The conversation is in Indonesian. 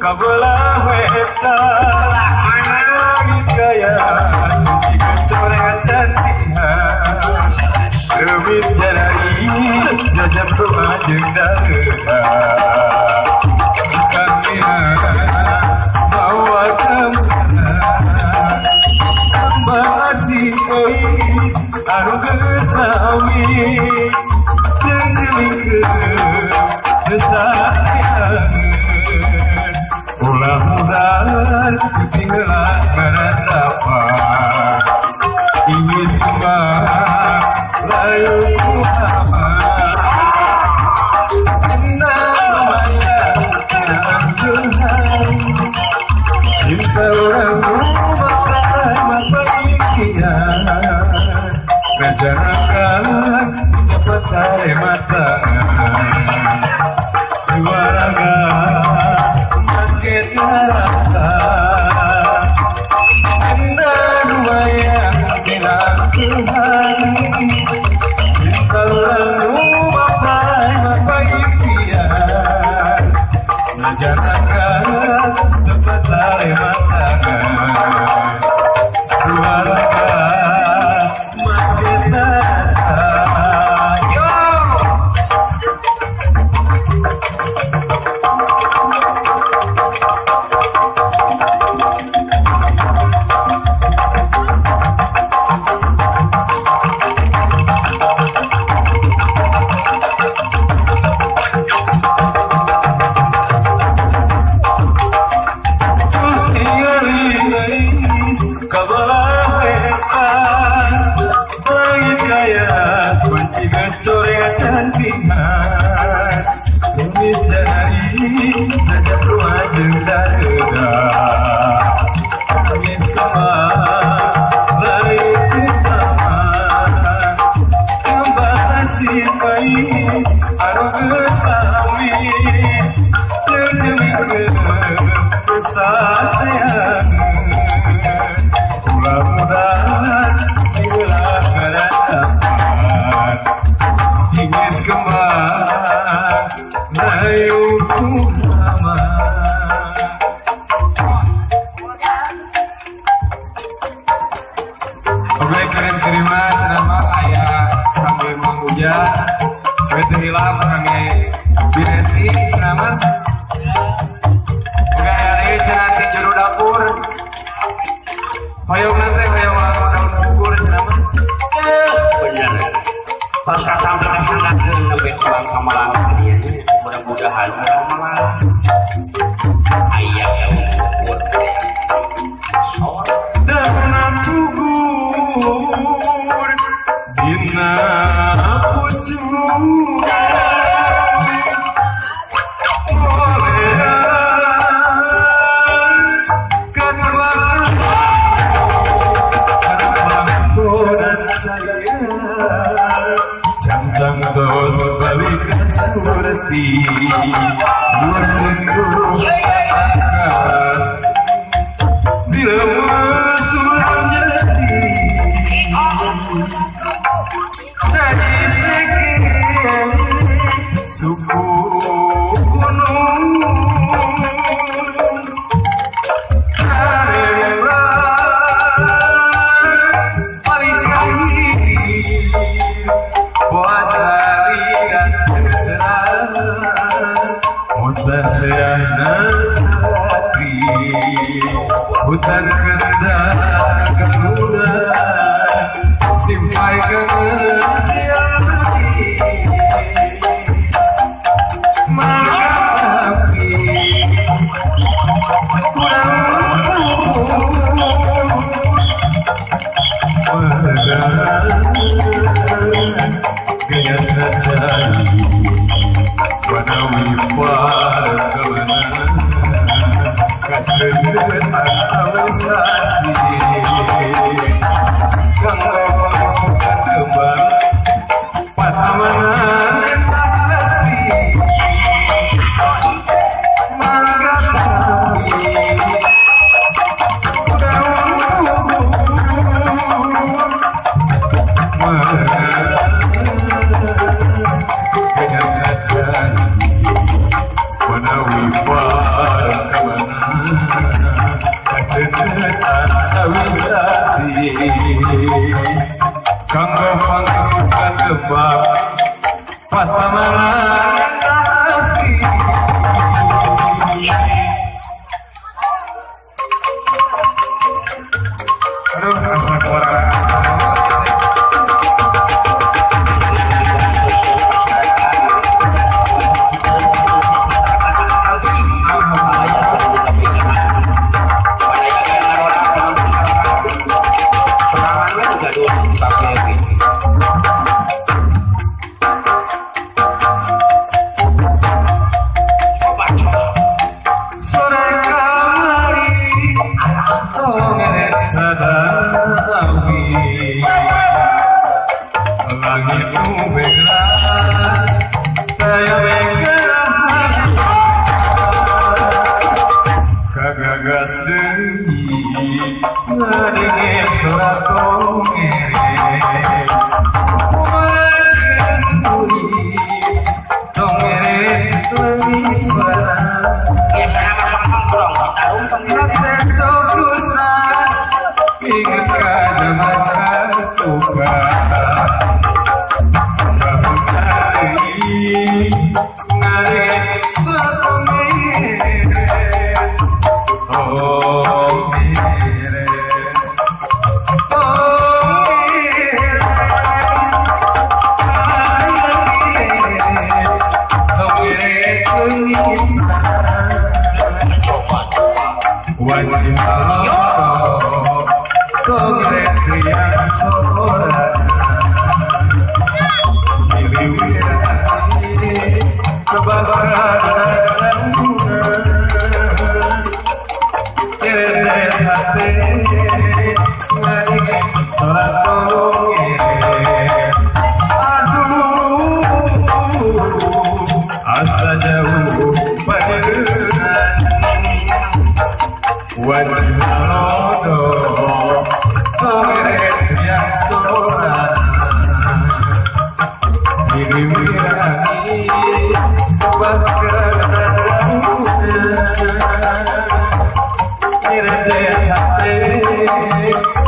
Kabelah weta mana lagi kaya suci kecorengan cantihan remis jalari jajab rumah jendela kamina bawa kemudahan masih eis anu gesawi jenjeling ke sayang mudah-mudahan ketinggalan meratapan ingin sembah layu Muhammad kenal lumayan dalam Tuhan cinta orang rumah mata impian menjarakan dapat tarik mata juara rasa indah lumayan bilang Tuhan cinta orang rumah apa impian menjarakan tempat lari mata keluarga mas kita rasa corengan cantikan tumis dari jajak rumah jendela tumis kemah layu utama kembali baik anu gesawi jenjeling kesayang mudah-mudahan hilang harapan ingin kembali layu Muhammad. Oke, kirim-kiriman selamat ayah sambil Mang Hujan betul hilang kami Bireti selamat oke hari cantik juru dapur hoyong nanti hoyong daun subur selamat bener pas sampai anak lebih kurang kamalan dia mudah-mudahan kamalan ayam yang buat dan gugur dina pucuk Cantang dos balikan surti menunggu bila masuk jadi sekian suku gunung hutan kendak garuda simpai kangen siang mengapi gaya sajari wanawi parkemana kasih awasasi kalau bukan kembang patamanan asli mangga kami improvisasi kanggo pangkat tebak patamalan asli. Aduh, asa kurang. Kagagas deui ngadenge surat dongere majelis duri dongere leungit suara Ya sama songkrong taruh Lates fokusna inget kada maka tuka kabuka deui ngadenge surat dongere. Oh, mire, wajib Allah, kongres yang sorak, diliwirati kebakaran bunga. Surat dongere, aduh, asa jauh pandangan, wajib lodo, dongere yang sorak, diliwirati kebakaran bunga. Hati